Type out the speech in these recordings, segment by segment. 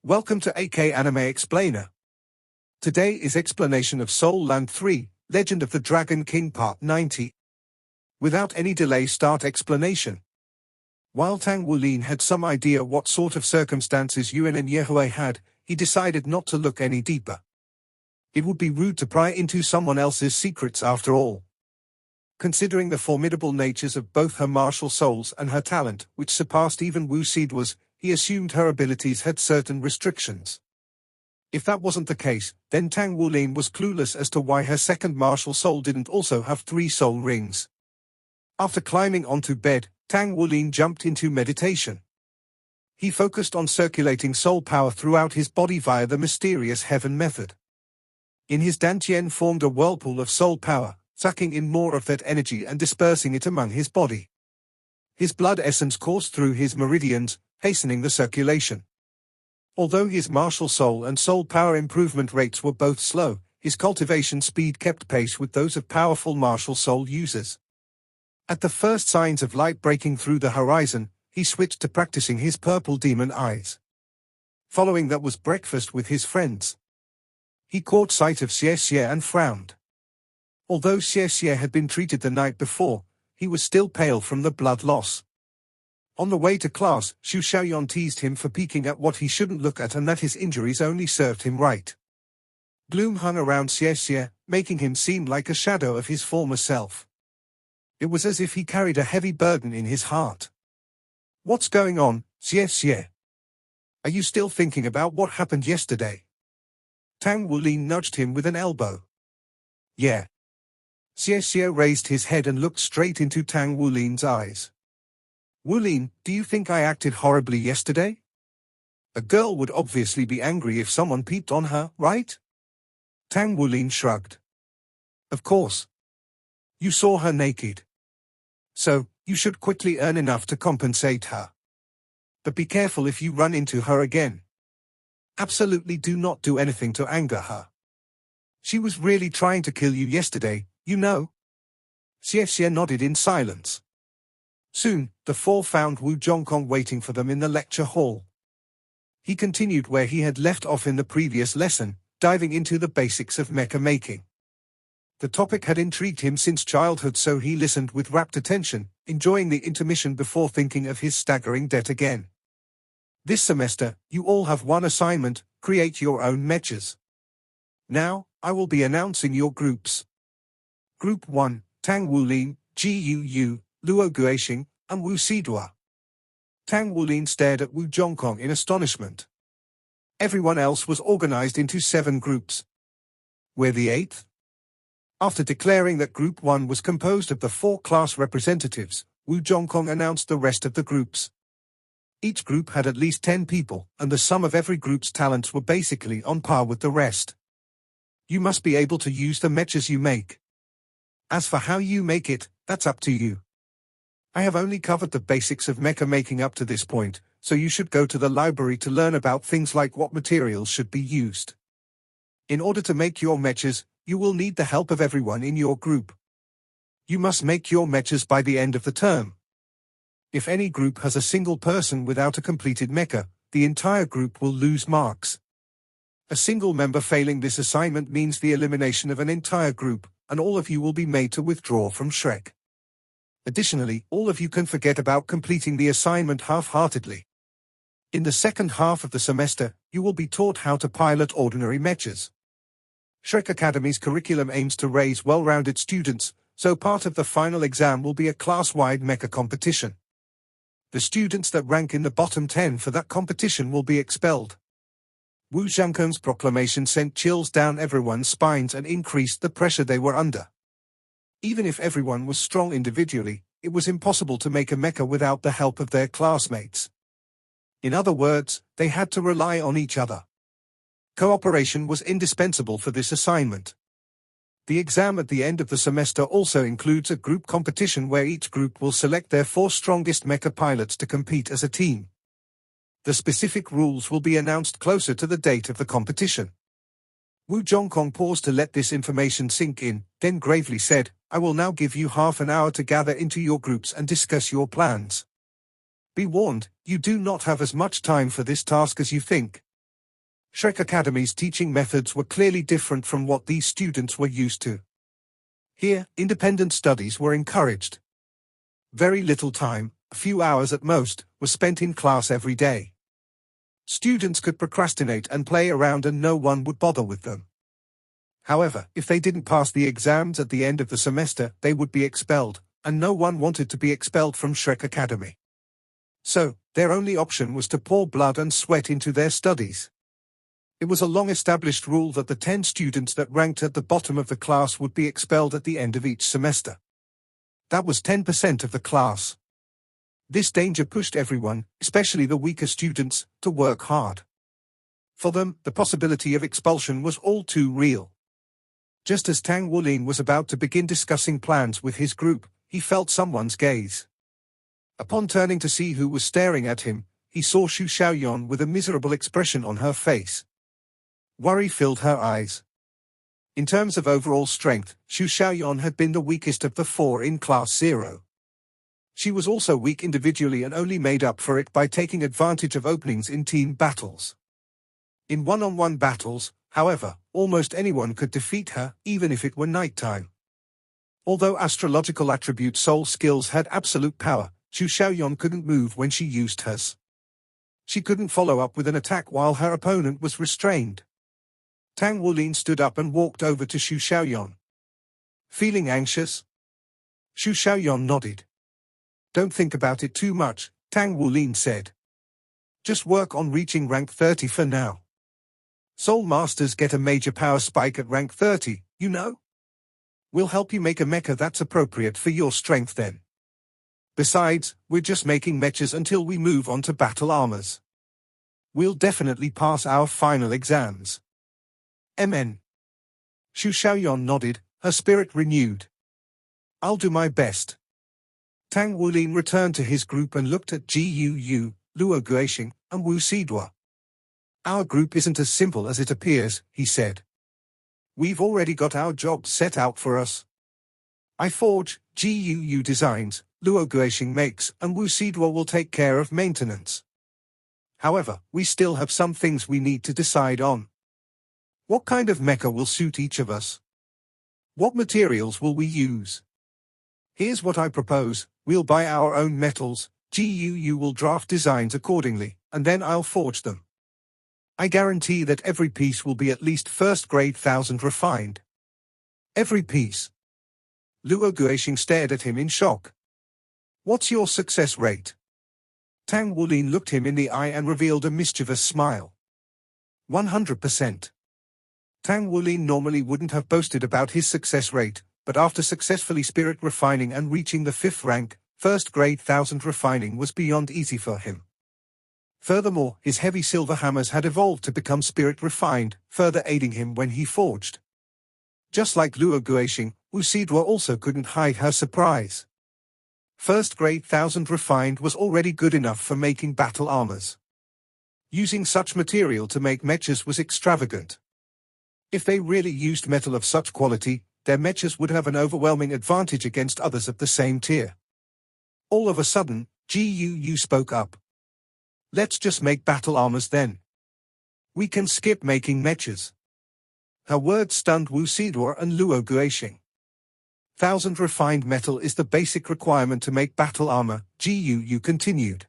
Welcome to AK Anime Explainer. Today is explanation of Soul Land 3, Legend of the Dragon King Part 90. Without any delay, start explanation. While Tang Wulin had some idea what sort of circumstances Yuan and Yehui had, he decided not to look any deeper. It would be rude to pry into someone else's secrets after all. Considering the formidable natures of both her martial souls and her talent, which surpassed even Wu Sidua's, he assumed her abilities had certain restrictions. If that wasn't the case, then Tang Wulin was clueless as to why her second martial soul didn't also have 3 soul rings. After climbing onto bed, Tang Wulin jumped into meditation. He focused on circulating soul power throughout his body via the mysterious heaven method. In his dantian formed a whirlpool of soul power, sucking in more of that energy and dispersing it among his body. His blood essence coursed through his meridians, hastening the circulation. Although his martial soul and soul power improvement rates were both slow, his cultivation speed kept pace with those of powerful martial soul users. At the first signs of light breaking through the horizon, he switched to practicing his purple demon eyes. Following that was breakfast with his friends. He caught sight of Xie and frowned. Although Xie had been treated the night before, he was still pale from the blood loss. On the way to class, Xu Xiaoyan teased him for peeking at what he shouldn't look at and that his injuries only served him right. Gloom hung around Xie, making him seem like a shadow of his former self. It was as if he carried a heavy burden in his heart. "What's going on, Xie? Are you still thinking about what happened yesterday?" Tang Wulin nudged him with an elbow. "Yeah." Xie raised his head and looked straight into Tang Wulin's eyes. "Wulin, do you think I acted horribly yesterday? A girl would obviously be angry if someone peeped on her, right?" Tang Wulin shrugged. "Of course. You saw her naked. So, you should quickly earn enough to compensate her. But be careful if you run into her again. Absolutely do not do anything to anger her. She was really trying to kill you yesterday, you know." Xie nodded in silence. Soon, the 4 found Wu Zhongkong waiting for them in the lecture hall. He continued where he had left off in the previous lesson, diving into the basics of mecha making. The topic had intrigued him since childhood, so he listened with rapt attention, enjoying the intermission before thinking of his staggering debt again. "This semester, you all have one assignment: create your own mechas. Now, I will be announcing your groups. Group 1, Tang Wulin, Guu, Luo Guixing, and Wu Sidua." Tang Wulin stared at Wu Zhongkong in astonishment. Everyone else was organized into 7 groups. We're the 8th? After declaring that Group 1 was composed of the 4 class representatives, Wu Zhongkong announced the rest of the groups. Each group had at least 10 people, and the sum of every group's talents were basically on par with the rest. You must be able to use the mechas you make. As for how you make it, that's up to you. I have only covered the basics of mecha making up to this point, so you should go to the library to learn about things like what materials should be used. In order to make your mechas, you will need the help of everyone in your group. You must make your mechas by the end of the term. If any group has a single person without a completed mecha, the entire group will lose marks. A single member failing this assignment means the elimination of an entire group, and all of you will be made to withdraw from Shrek. Additionally, all of you can forget about completing the assignment half-heartedly. In the second half of the semester, you will be taught how to pilot ordinary mechas. Shrek Academy's curriculum aims to raise well-rounded students, so part of the final exam will be a class-wide mecha competition. The students that rank in the bottom 10 for that competition will be expelled. Wu Zhongkong's proclamation sent chills down everyone's spines and increased the pressure they were under. Even if everyone was strong individually, it was impossible to make a mecha without the help of their classmates. In other words, they had to rely on each other. Cooperation was indispensable for this assignment. The exam at the end of the semester also includes a group competition where each group will select their 4 strongest mecha pilots to compete as a team. The specific rules will be announced closer to the date of the competition. Wu Zhongkong paused to let this information sink in, then gravely said, "I will now give you half an hour to gather into your groups and discuss your plans. Be warned, you do not have as much time for this task as you think. Shrek Academy's teaching methods were clearly different from what these students were used to. Here, independent studies were encouraged. Very little time, a few hours at most, was spent in class every day. Students could procrastinate and play around and no one would bother with them. However, if they didn't pass the exams at the end of the semester, they would be expelled, and no one wanted to be expelled from Shrek Academy. So, their only option was to pour blood and sweat into their studies. It was a long-established rule that the 10 students that ranked at the bottom of the class would be expelled at the end of each semester. That was 10% of the class. This danger pushed everyone, especially the weaker students, to work hard. For them, the possibility of expulsion was all too real. Just as Tang Wulin was about to begin discussing plans with his group, he felt someone's gaze. Upon turning to see who was staring at him, he saw Xu Xiaoyan with a miserable expression on her face. Worry filled her eyes. In terms of overall strength, Xu Xiaoyan had been the weakest of the 4 in Class 0. She was also weak individually and only made up for it by taking advantage of openings in team battles. In one-on-one battles, however, almost anyone could defeat her, even if it were nighttime. Although astrological attribute soul skills had absolute power, Xu Xiaoyan couldn't move when she used hers. She couldn't follow up with an attack while her opponent was restrained. Tang Wulin stood up and walked over to Xu Xiaoyan. Feeling anxious? Xu Xiaoyan nodded. Don't think about it too much, Tang Wulin said. Just work on reaching rank 30 for now. Soul Masters get a major power spike at rank 30, you know? We'll help you make a mecha that's appropriate for your strength then. Besides, we're just making mechas until we move on to battle armors. We'll definitely pass our final exams. Amen. Xu Xiaoyan nodded, her spirit renewed. I'll do my best. Tang Wulin returned to his group and looked at Ji Yu, Luo Guixing, and Wu Sidua. Our group isn't as simple as it appears, he said. We've already got our jobs set out for us. I forge, Ji Yu designs, Luo Guixing makes, and Wu Sidua will take care of maintenance. However, we still have some things we need to decide on. What kind of mecha will suit each of us? What materials will we use? Here's what I propose, we'll buy our own metals, Ji Yu will draft designs accordingly, and then I'll forge them. I guarantee that every piece will be at least first grade 1000 refined. Every piece. Luo Guixing stared at him in shock. What's your success rate? Tang Wulin looked him in the eye and revealed a mischievous smile. 100%. Tang Wulin normally wouldn't have boasted about his success rate, but after successfully spirit refining and reaching the 5th rank, first grade 1000 refining was beyond easy for him. Furthermore, his heavy silver hammers had evolved to become spirit refined, further aiding him when he forged. Just like Luo Guixing, Wu Sidua also couldn't hide her surprise. First grade 1000 refined was already good enough for making battle armors. Using such material to make mechas was extravagant. If they really used metal of such quality, their mechas would have an overwhelming advantage against others of the same tier. All of a sudden, Ji Yu spoke up. Let's just make battle armors then. We can skip making mechas. Her words stunned Wu Sidua and Luo Guixing. 1000 refined metal is the basic requirement to make battle armor, Ji Yu continued.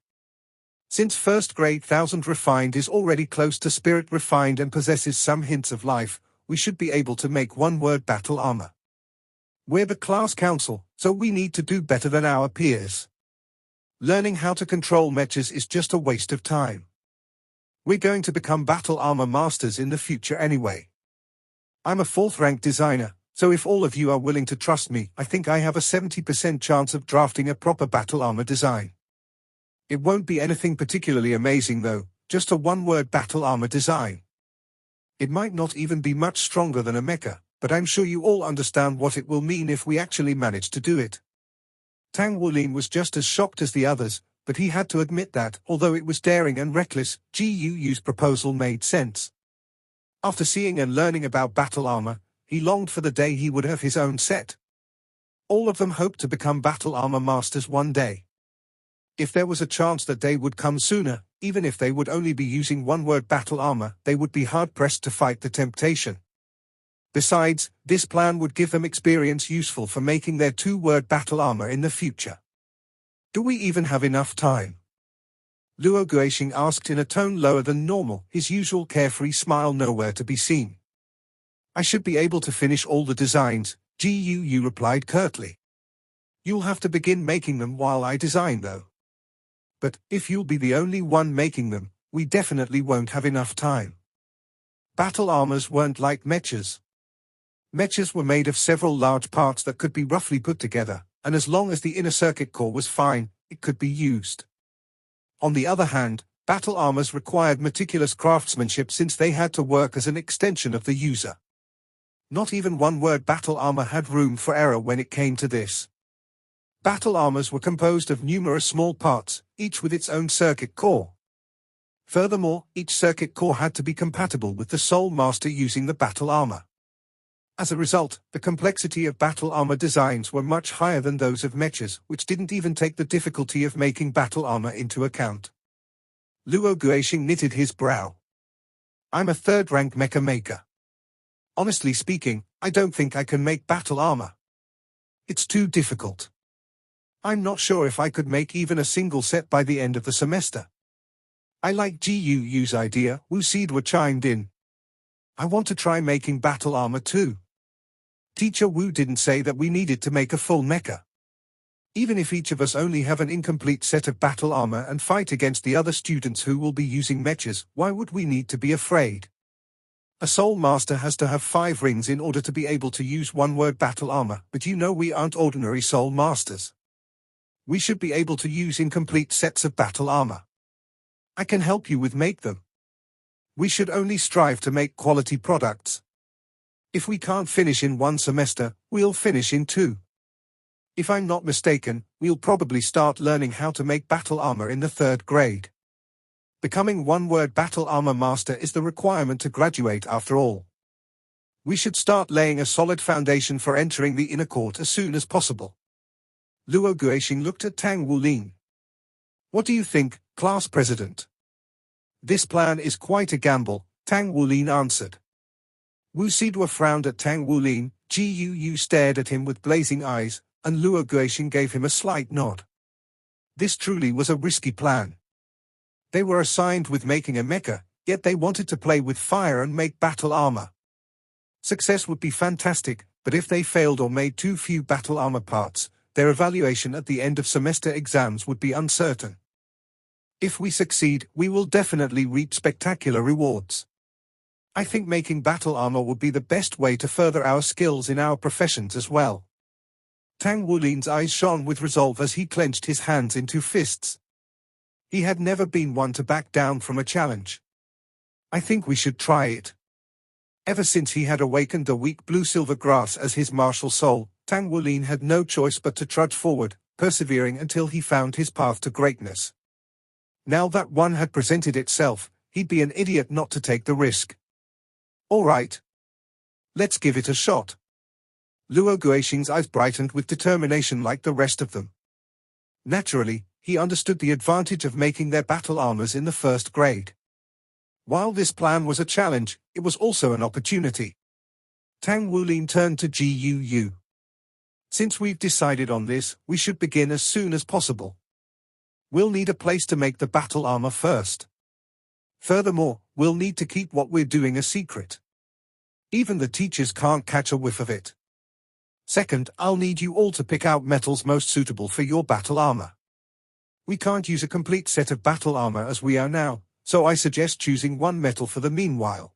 Since first grade 1000 refined is already close to spirit refined and possesses some hints of life, we should be able to make one-word battle armor. We're the class council, so we need to do better than our peers. Learning how to control mechas is just a waste of time. We're going to become battle armor masters in the future anyway. I'm a 4th rank designer, so if all of you are willing to trust me, I think I have a 70% chance of drafting a proper battle armor design. It won't be anything particularly amazing though, just a one-word battle armor design. It might not even be much stronger than a mecha, but I'm sure you all understand what it will mean if we actually manage to do it. Tang Wulin was just as shocked as the others, but he had to admit that, although it was daring and reckless, Ji Yu's proposal made sense. After seeing and learning about battle armor, he longed for the day he would have his own set. All of them hoped to become battle armor masters one day. If there was a chance that day would come sooner, even if they would only be using one-word battle armor, they would be hard-pressed to fight the temptation. Besides, this plan would give them experience useful for making their two-word battle armor in the future. Do we even have enough time? Luo Guixing asked in a tone lower than normal, his usual carefree smile nowhere to be seen. I should be able to finish all the designs, Gu replied curtly. You'll have to begin making them while I design though. But, if you'll be the only one making them, we definitely won't have enough time. Battle armors weren't like mechas. Mechas were made of several large parts that could be roughly put together, and as long as the inner circuit core was fine, it could be used. On the other hand, battle armors required meticulous craftsmanship since they had to work as an extension of the user. Not even one-word battle armor had room for error when it came to this. Battle armors were composed of numerous small parts, each with its own circuit core. Furthermore, each circuit core had to be compatible with the Soul Master using the battle armor. As a result, the complexity of battle armor designs were much higher than those of mechas, which didn't even take the difficulty of making battle armor into account. Luo Guixing knitted his brow. I'm a third-rank mecha maker. Honestly speaking, I don't think I can make battle armor. It's too difficult. I'm not sure if I could make even a single set by the end of the semester. I like Gu's idea, Wu Sidwa chimed in. I want to try making battle armor too. Teacher Wu didn't say that we needed to make a full mecha. Even if each of us only have an incomplete set of battle armor and fight against the other students who will be using mechas, why would we need to be afraid? A Soul Master has to have 5 rings in order to be able to use one-word battle armor, but you know we aren't ordinary Soul Masters. We should be able to use incomplete sets of battle armor. I can help you with make them. We should only strive to make quality products. If we can't finish in 1 semester, we'll finish in 2. If I'm not mistaken, we'll probably start learning how to make battle armor in the 3rd grade. Becoming one-word battle armor master is the requirement to graduate after all. We should start laying a solid foundation for entering the inner court as soon as possible. Luo Guixing looked at Tang Wulin. What do you think, class president? This plan is quite a gamble, Tang Wulin answered. Wu Sidwa frowned at Tang Wulin, Gu stared at him with blazing eyes, and Luo Guixing gave him a slight nod. This truly was a risky plan. They were assigned with making a mecha, yet they wanted to play with fire and make battle armor. Success would be fantastic, but if they failed or made too few battle armor parts, their evaluation at the end of semester exams would be uncertain. If we succeed, we will definitely reap spectacular rewards. I think making battle armor would be the best way to further our skills in our professions as well. Tang Wulin's eyes shone with resolve as he clenched his hands into fists. He had never been one to back down from a challenge. I think we should try it. Ever since he had awakened the weak blue-silver grass as his martial soul, Tang Wulin had no choice but to trudge forward, persevering until he found his path to greatness. Now that one had presented itself, he'd be an idiot not to take the risk. All right. Let's give it a shot. Luo Guixing's eyes brightened with determination like the rest of them. Naturally, he understood the advantage of making their battle armors in the 1st grade. While this plan was a challenge, it was also an opportunity. Tang Wulin turned to Gu. Since we've decided on this, we should begin as soon as possible. We'll need a place to make the battle armor first. Furthermore, we'll need to keep what we're doing a secret. Even the teachers can't catch a whiff of it. Second, I'll need you all to pick out metals most suitable for your battle armor. We can't use a complete set of battle armor as we are now, so I suggest choosing 1 metal for the meanwhile.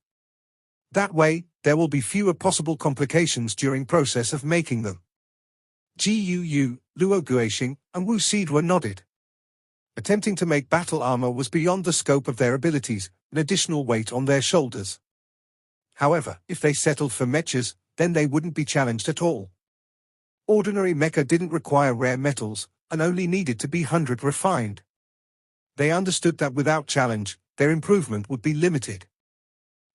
That way, there will be fewer possible complications during process of making them. Gu, Luo Guixing, and Wu Sidwa nodded. Attempting to make battle armor was beyond the scope of their abilities, an additional weight on their shoulders. However, if they settled for mechas, then they wouldn't be challenged at all. Ordinary mecha didn't require rare metals, and only needed to be 100 refined. They understood that without challenge, their improvement would be limited.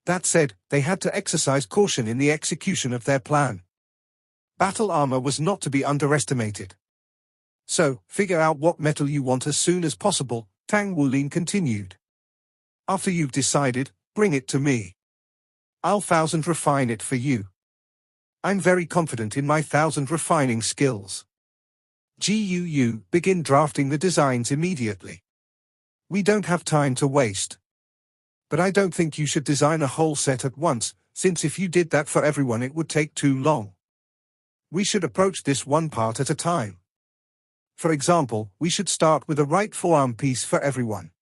That said, they had to exercise caution in the execution of their plan. Battle armor was not to be underestimated. So, figure out what metal you want as soon as possible, Tang Wulin continued. After you've decided, bring it to me. I'll 1000 refine it for you. I'm very confident in my 1000 refining skills. GUU, begin drafting the designs immediately. We don't have time to waste. But I don't think you should design a whole set at once, since if you did that for everyone it would take too long. We should approach this one part at a time. For example, we should start with a right forearm piece for everyone.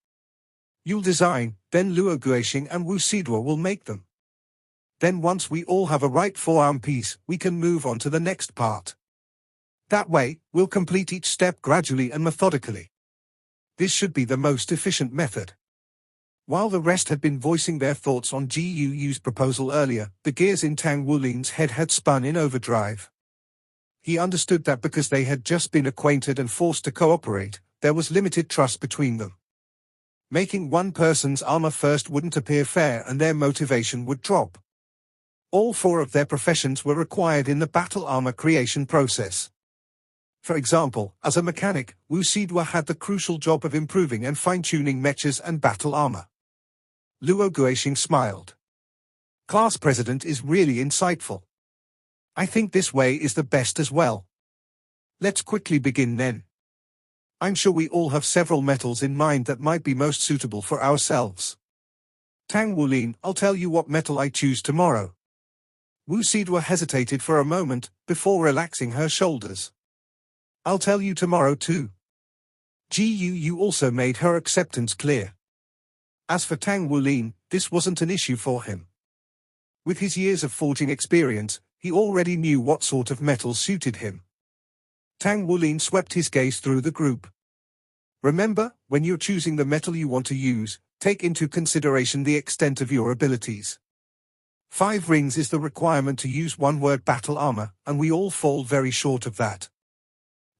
You'll design, then Luo Guixing and Wu Sidua will make them. Then once we all have a right forearm piece, we can move on to the next part. That way, we'll complete each step gradually and methodically. This should be the most efficient method. While the rest had been voicing their thoughts on GUU's proposal earlier, the gears in Tang Wulin's head had spun in overdrive. He understood that because they had just been acquainted and forced to cooperate, there was limited trust between them. Making one person's armor first wouldn't appear fair and their motivation would drop. All 4 of their professions were required in the battle armor creation process. For example, as a mechanic, Wu Sidua had the crucial job of improving and fine-tuning mechas and battle armor. Luo Guixing smiled. Class President is really insightful. I think this way is the best as well. Let's quickly begin then. I'm sure we all have several metals in mind that might be most suitable for ourselves. Tang Wulin, I'll tell you what metal I choose tomorrow. Wu Sidua hesitated for a moment, before relaxing her shoulders. I'll tell you tomorrow too. GUU also made her acceptance clear. As for Tang Wulin, this wasn't an issue for him. With his years of forging experience, he already knew what sort of metal suited him. Tang Wulin swept his gaze through the group. Remember, when you're choosing the metal you want to use, take into consideration the extent of your abilities. 5 rings is the requirement to use one-word battle armor, and we all fall very short of that.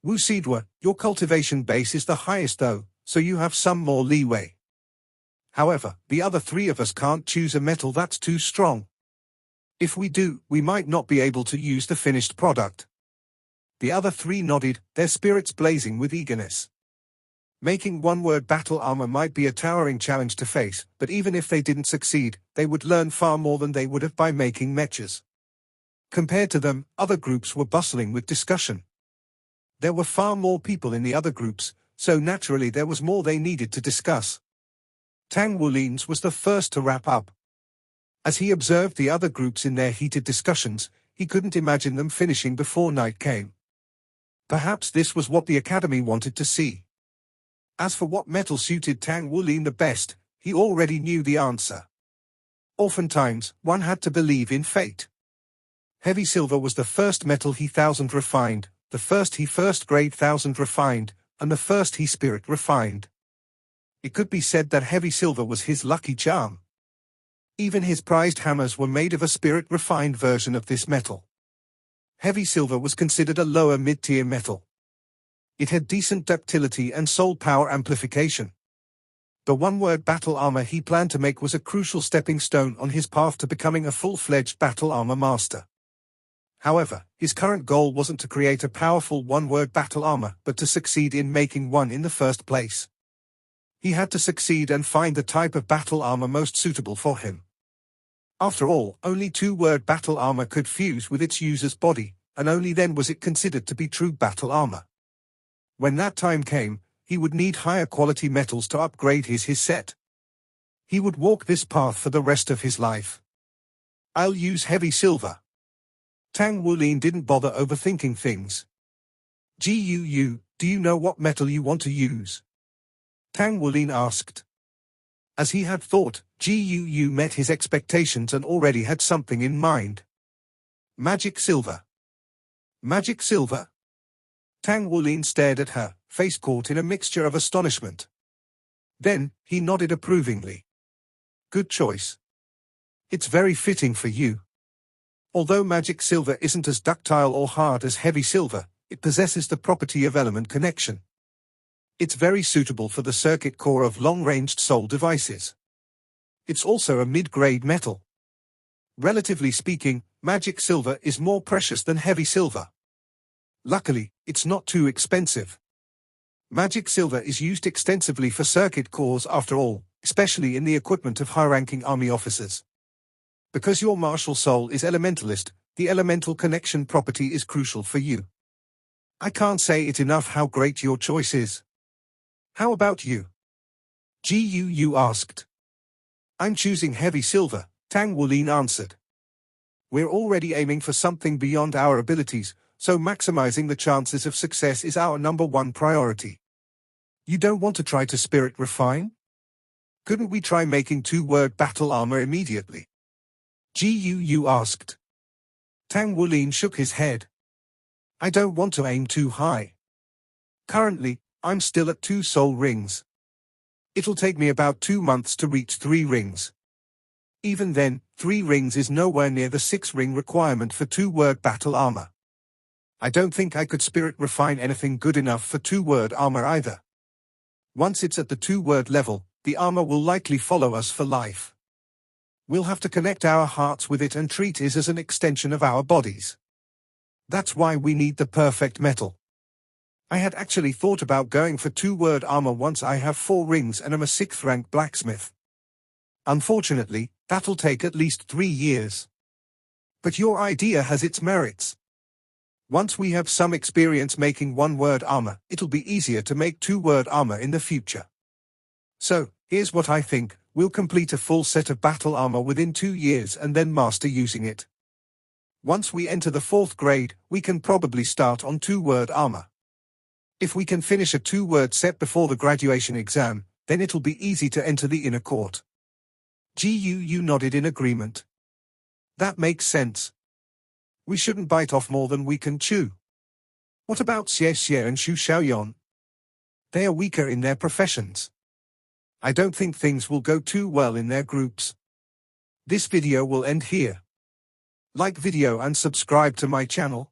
Wu Sidua, your cultivation base is the highest though, so you have some more leeway. However, the other 3 of us can't choose a metal that's too strong. If we do, we might not be able to use the finished product. The other 3 nodded, their spirits blazing with eagerness. Making one-word battle armor might be a towering challenge to face, but even if they didn't succeed, they would learn far more than they would have by making mechas. Compared to them, other groups were bustling with discussion. There were far more people in the other groups, so naturally there was more they needed to discuss. Tang Wulin's was the first to wrap up. As he observed the other groups in their heated discussions, he couldn't imagine them finishing before night came. Perhaps this was what the Academy wanted to see. As for what metal suited Tang Wulin the best, he already knew the answer. Oftentimes, one had to believe in fate. Heavy silver was the first metal he 1000 refined, the first he first grade 1000 refined, and the first he spirit refined. It could be said that heavy silver was his lucky charm. Even his prized hammers were made of a spirit-refined version of this metal. Heavy silver was considered a lower mid-tier metal. It had decent ductility and soul power amplification. The one-word battle armor he planned to make was a crucial stepping stone on his path to becoming a full-fledged battle armor master. However, his current goal wasn't to create a powerful one-word battle armor, but to succeed in making one in the first place. He had to succeed and find the type of battle armor most suitable for him. After all, only 2-word battle armor could fuse with its user's body, and only then was it considered to be true battle armor. When that time came, he would need higher quality metals to upgrade his set. He would walk this path for the rest of his life. I'll use heavy silver. Tang Wulin didn't bother overthinking things. GUU, do you know what metal you want to use? Tang Wulin asked. As he had thought, GUU met his expectations and already had something in mind. Magic silver. Magic silver? Tang Wulin stared at her, face caught in a mixture of astonishment. Then, he nodded approvingly. Good choice. It's very fitting for you. Although magic silver isn't as ductile or hard as heavy silver, it possesses the property of element connection. It's very suitable for the circuit core of long-ranged soul devices. It's also a mid-grade metal. Relatively speaking, magic silver is more precious than heavy silver. Luckily, it's not too expensive. Magic silver is used extensively for circuit cores after all, especially in the equipment of high-ranking army officers. Because your martial soul is elementalist, the elemental connection property is crucial for you. I can't say it enough how great your choice is. How about you? Gu asked. I'm choosing heavy silver, Tang San answered. We're already aiming for something beyond our abilities, so maximizing the chances of success is our #1 priority. You don't want to try to spirit refine? Couldn't we try making 2-word battle armor immediately? Gu asked. Tang San shook his head. I don't want to aim too high. Currently, I'm still at 2 soul rings. It'll take me about 2 months to reach 3 rings. Even then, 3 rings is nowhere near the 6-ring requirement for 2-word battle armor. I don't think I could spirit refine anything good enough for 2-word armor either. Once it's at the 2-word level, the armor will likely follow us for life. We'll have to connect our hearts with it and treat it as an extension of our bodies. That's why we need the perfect metal. I had actually thought about going for 2-word armor once I have 4 rings and am a 6th-rank blacksmith. Unfortunately, that'll take at least 3 years. But your idea has its merits. Once we have some experience making 1-word armor, it'll be easier to make 2-word armor in the future. So, here's what I think, we'll complete a full set of battle armor within 2 years and then master using it. Once we enter the 4th grade, we can probably start on 2-word armor. If we can finish a 2-word set before the graduation exam, then it'll be easy to enter the inner court. Gu nodded in agreement. That makes sense. We shouldn't bite off more than we can chew. What about Xie Xie and Xu Xiaoyan? They are weaker in their professions. I don't think things will go too well in their groups. This video will end here. Like video and subscribe to my channel.